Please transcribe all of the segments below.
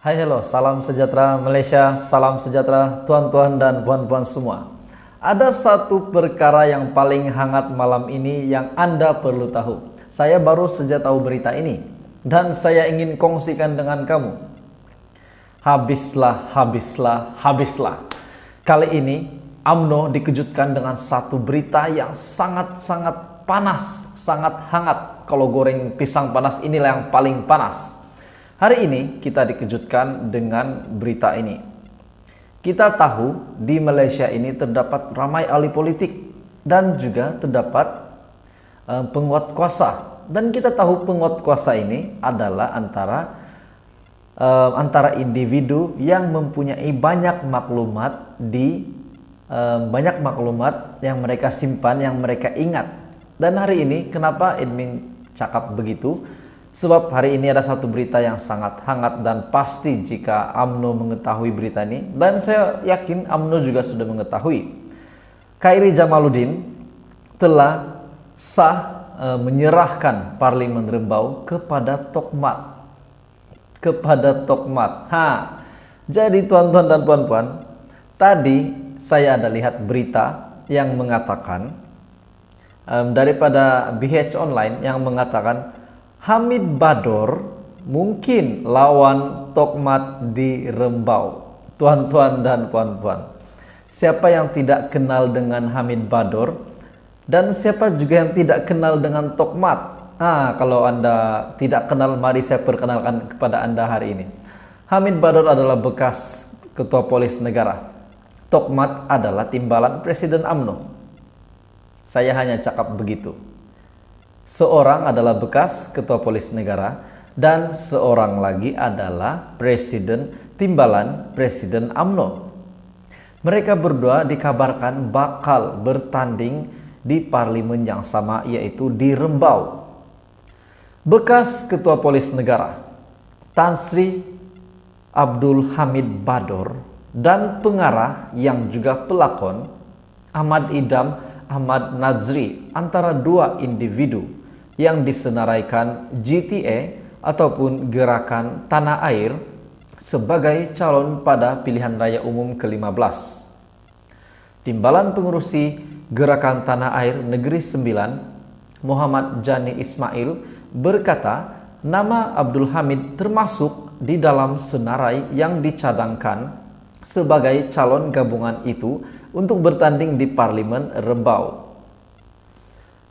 Hai hello, salam sejahtera Malaysia, salam sejahtera tuan-tuan dan puan-puan semua. Ada satu perkara yang paling hangat malam ini yang Anda perlu tahu. Saya baru saja tahu berita ini dan saya ingin kongsikan dengan kamu. Habislah, habislah, habislah. Kali ini UMNO dikejutkan dengan satu berita yang sangat-sangat panas, sangat hangat. Kalau goreng pisang panas, inilah yang paling panas. Hari ini kita dikejutkan dengan berita ini. Kita tahu di Malaysia ini terdapat ramai ahli politik dan juga terdapat penguat kuasa. Dan kita tahu penguat kuasa ini adalah antara individu yang mempunyai banyak maklumat yang mereka simpan, yang mereka ingat. Dan hari ini kenapa admin cakap begitu? Sebab hari ini ada satu berita yang sangat hangat dan pasti jika UMNO mengetahui berita ini, dan saya yakin UMNO juga sudah mengetahui. Khairy Jamaluddin telah menyerahkan Parlimen Rembau kepada Tokmat. Jadi tuan-tuan dan puan-puan, tadi saya ada lihat berita yang mengatakan daripada BH Online yang mengatakan Hamid Bador mungkin lawan Tokmat di Rembau. Tuan-tuan dan puan-puan, siapa yang tidak kenal dengan Hamid Bador? Dan siapa juga yang tidak kenal dengan Tokmat? Kalau Anda tidak kenal, mari saya perkenalkan kepada Anda hari ini. Hamid Bador adalah bekas Ketua Polis Negara. Tokmat adalah timbalan Presiden UMNO. Saya hanya cakap begitu. Seorang adalah bekas Ketua Polis Negara dan seorang lagi adalah timbalan Presiden UMNO. Mereka berdua dikabarkan bakal bertanding di parlimen yang sama, yaitu di Rembau. Bekas Ketua Polis Negara Tan Sri Abdul Hamid Bador dan pengarah yang juga pelakon Ahmad Idham Ahmad Nazri antara dua individu yang disenaraikan GTA ataupun Gerakan Tanah Air sebagai calon pada pilihan raya umum ke-15. Timbalan pengurusi Gerakan Tanah Air Negeri 9, Muhammad Jani Ismail, berkata nama Abdul Hamid termasuk di dalam senarai yang dicadangkan sebagai calon gabungan itu untuk bertanding di Parlimen Rembau.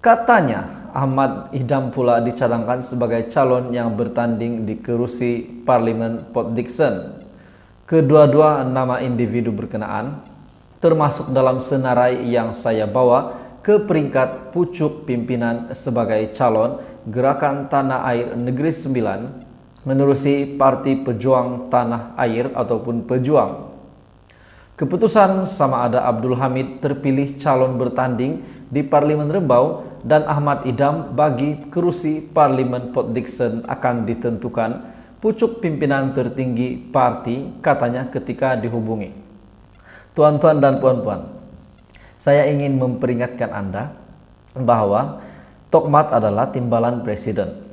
Katanya Ahmad Idham pula dicadangkan sebagai calon yang bertanding di kerusi Parlimen Port Dickson. Kedua-dua nama individu berkenaan termasuk dalam senarai yang saya bawa ke peringkat pucuk pimpinan sebagai calon Gerakan Tanah Air Negeri 9 menerusi Parti Pejuang Tanah Air ataupun Pejuang. Keputusan sama ada Abdul Hamid terpilih calon bertanding di Parlimen Rembau dan Ahmad Idham bagi kerusi Parlimen Port Dickson akan ditentukan pucuk pimpinan tertinggi parti, katanya ketika dihubungi. Tuan-tuan dan puan-puan, saya ingin memperingatkan Anda bahwa Tokmat adalah timbalan presiden,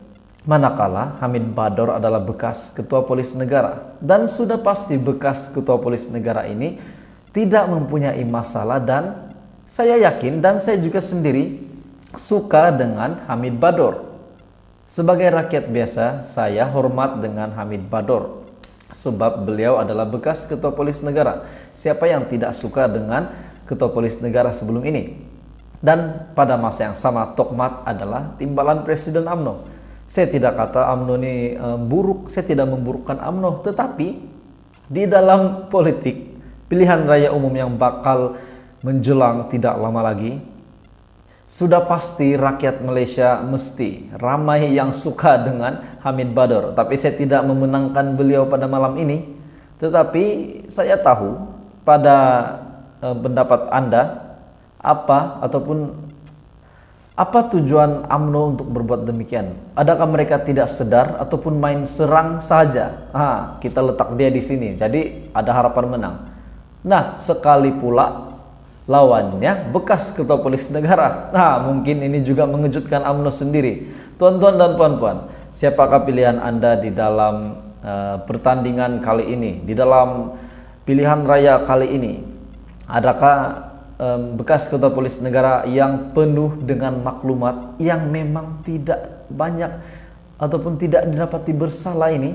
manakala Hamid Bador adalah bekas Ketua Polis Negara. Dan sudah pasti bekas Ketua Polis Negara ini tidak mempunyai masalah, dan saya yakin dan saya juga sendiri suka dengan Hamid Bador. Sebagai rakyat biasa, saya hormat dengan Hamid Bador sebab beliau adalah bekas Ketua Polis Negara. Siapa yang tidak suka dengan Ketua Polis Negara sebelum ini? Dan pada masa yang sama, Tokmat adalah timbalan Presiden UMNO. Saya tidak kata UMNO ini buruk, saya tidak memburukkan UMNO, tetapi di dalam politik pilihan raya umum yang bakal menjelang tidak lama lagi, sudah pasti rakyat Malaysia mesti ramai yang suka dengan Hamid Bador. Tapi saya tidak memenangkan beliau pada malam ini, tetapi saya tahu pada pendapat Anda apa tujuan UMNO untuk berbuat demikian? Adakah mereka tidak sadar ataupun main serang saja? Kita letak dia di sini, jadi ada harapan menang. Nah, sekali pula lawannya bekas Ketua Polis Negara. Mungkin ini juga mengejutkan UMNO sendiri. Tuan-tuan dan puan-puan, siapakah pilihan Anda di dalam pertandingan kali ini, di dalam pilihan raya kali ini, adakah bekas ketua polis negara yang penuh dengan maklumat yang memang tidak banyak ataupun tidak didapati bersalah ini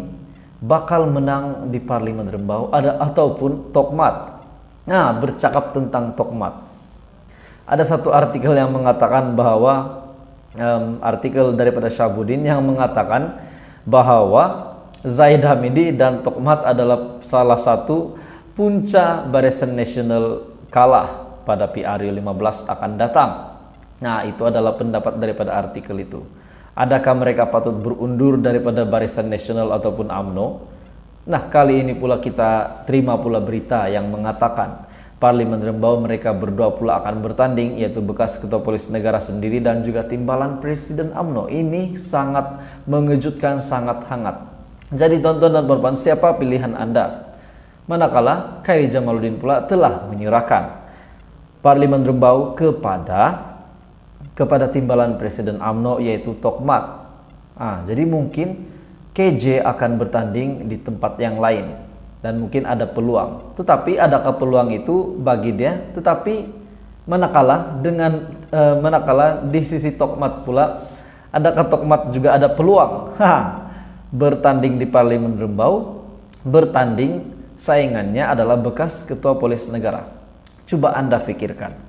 bakal menang di Parlimen Rembau ataupun Tokmat. Nah, bercakap tentang Tokmat, ada satu artikel yang mengatakan bahwa artikel daripada Syahabudin yang mengatakan bahwa Zahid Hamidi dan Tokmat adalah salah satu punca Barisan Nasional kalah pada PRU 15 akan datang. Nah, itu adalah pendapat daripada artikel itu. Adakah mereka patut berundur daripada Barisan Nasional ataupun UMNO? Nah, kali ini pula kita terima pula berita yang mengatakan Parlimen Rembau mereka berdua pula akan bertanding, yaitu bekas ketua polis negara sendiri dan juga timbalan Presiden UMNO. Ini sangat mengejutkan, sangat hangat. Jadi tonton dan puan, siapa pilihan Anda? Manakala Khairi Jamaluddin pula telah menyerahkan Parlimen Rembau kepada timbalan Presiden UMNO, yaitu Tokmat. Jadi mungkin KJ akan bertanding di tempat yang lain dan mungkin ada peluang. Tetapi adakah peluang itu bagi dia? Tetapi manakala di sisi Tokmat pula, adakah Tokmat juga ada peluang bertanding di Parlimen Rembau? Bertanding saingannya adalah bekas ketua polis negara. Coba Anda pikirkan,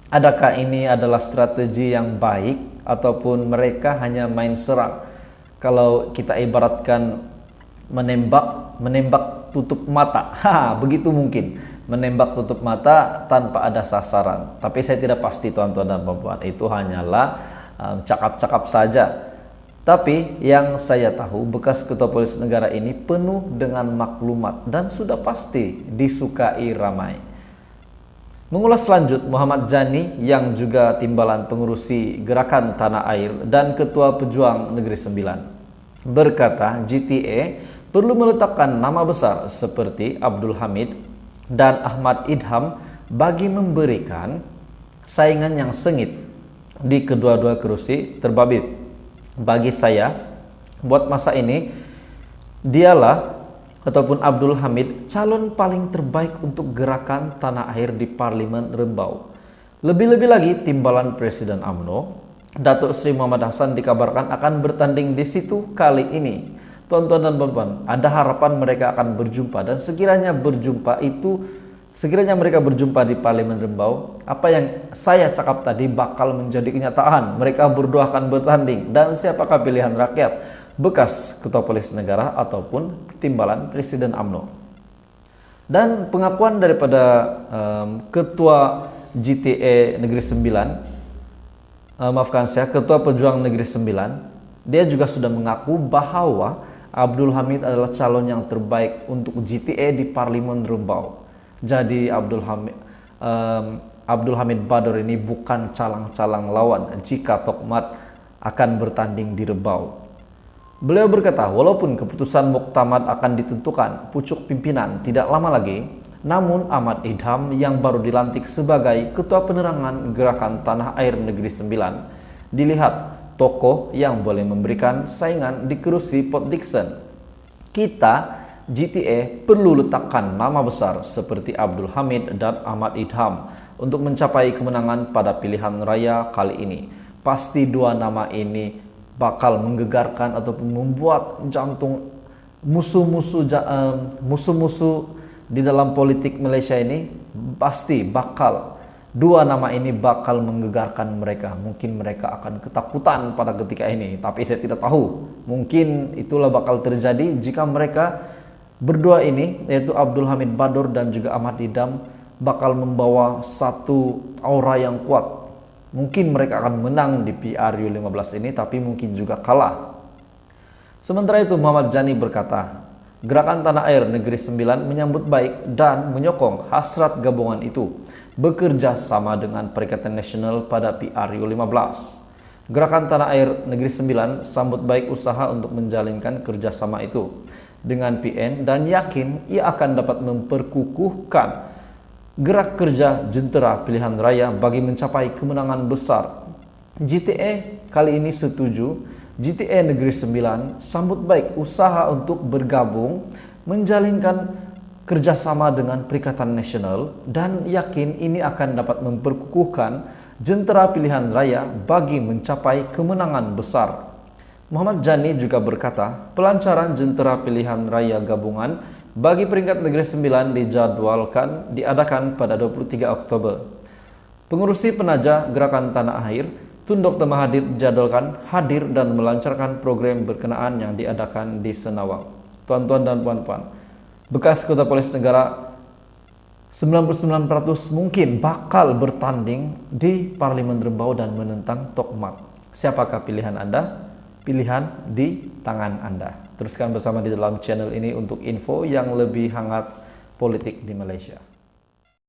adakah ini adalah strategi yang baik ataupun mereka hanya main serang? Kalau kita ibaratkan menembak tutup mata, begitu mungkin menembak tutup mata tanpa ada sasaran. Tapi saya tidak pasti tuan-tuan dan puan-puan, itu hanyalah cakap-cakap saja. Tapi yang saya tahu, bekas ketua polis negara ini penuh dengan maklumat dan sudah pasti disukai ramai. Mengulas lanjut, Muhammad Jani yang juga timbalan pengurusi Gerakan Tanah Air dan Ketua Pejuang Negeri Sembilan berkata GTA perlu meletakkan nama besar seperti Abdul Hamid dan Ahmad Idham bagi memberikan saingan yang sengit di kedua-dua kursi terbabit. Bagi saya, buat masa ini, dialah ataupun Abdul Hamid calon paling terbaik untuk Gerakan Tanah Air di Parlimen Rembau. Lebih-lebih lagi timbalan Presiden UMNO, Datuk Seri Muhammad Hassan dikabarkan akan bertanding di situ kali ini. Tuan-tuan dan puan-puan, ada harapan mereka akan berjumpa, dan sekiranya mereka berjumpa di Parlimen Rembau, apa yang saya cakap tadi bakal menjadi kenyataan. Mereka berdua akan bertanding, dan siapakah pilihan rakyat? Bekas ketua polis negara ataupun timbalan Presiden UMNO. Dan pengakuan daripada ketua GTA Negeri Sembilan, ketua Pejuang Negeri Sembilan, dia juga sudah mengaku bahwa Abdul Hamid adalah calon yang terbaik untuk GTA di Parlimen Rembau. Jadi Abdul Hamid Bador ini bukan calang-calang lawan jika Tokmat akan bertanding di Rembau. Beliau berkata, walaupun keputusan muktamad akan ditentukan pucuk pimpinan tidak lama lagi, namun Ahmad Idham yang baru dilantik sebagai Ketua Penerangan Gerakan Tanah Air Negeri Sembilan dilihat tokoh yang boleh memberikan saingan di kursi Port Dickson. Kita GTA perlu letakkan nama besar seperti Abdul Hamid dan Ahmad Idham untuk mencapai kemenangan pada pilihan raya kali ini. Pasti dua nama ini bakal menggegarkan ataupun membuat jantung musuh-musuh di dalam politik Malaysia ini. Pasti dua nama ini bakal menggegarkan mereka. Mungkin mereka akan ketakutan pada ketika ini, tapi saya tidak tahu. Mungkin itulah bakal terjadi jika mereka berdua ini, yaitu Abdul Hamid Bador dan juga Ahmad Idham, bakal membawa satu aura yang kuat. Mungkin mereka akan menang di PRU 15 ini, tapi mungkin juga kalah. Sementara itu Muhammad Jani berkata, Gerakan Tanah Air Negeri Sembilan menyambut baik dan menyokong hasrat gabungan itu bekerja sama dengan Perikatan Nasional pada PRU 15. Gerakan Tanah Air Negeri Sembilan sambut baik usaha untuk menjalinkan kerjasama itu dengan PN dan yakin ia akan dapat memperkukuhkan gerak kerja jentera pilihan raya bagi mencapai kemenangan besar. GTA kali ini setuju GTA Negeri Sembilan sambut baik usaha untuk bergabung menjalinkan kerjasama dengan Perikatan Nasional dan yakin ini akan dapat memperkukuhkan jentera pilihan raya bagi mencapai kemenangan besar. Muhammad Jani juga berkata, pelancaran jentera pilihan raya gabungan bagi peringkat Negeri Sembilan dijadwalkan diadakan pada 23 Oktober. Pengurusi penaja Gerakan Tanah Air, Tun Dr. Mahathir dijadwalkan hadir dan melancarkan program berkenaan yang diadakan di Senawang. Tuan-tuan dan puan-puan, bekas Kota Polis Negara 99% mungkin bakal bertanding di Parlemen Rembau dan menentang Tokmak. Siapakah pilihan Anda? Pilihan di tangan Anda. Teruskan bersama di dalam channel ini untuk info yang lebih hangat politik di Malaysia.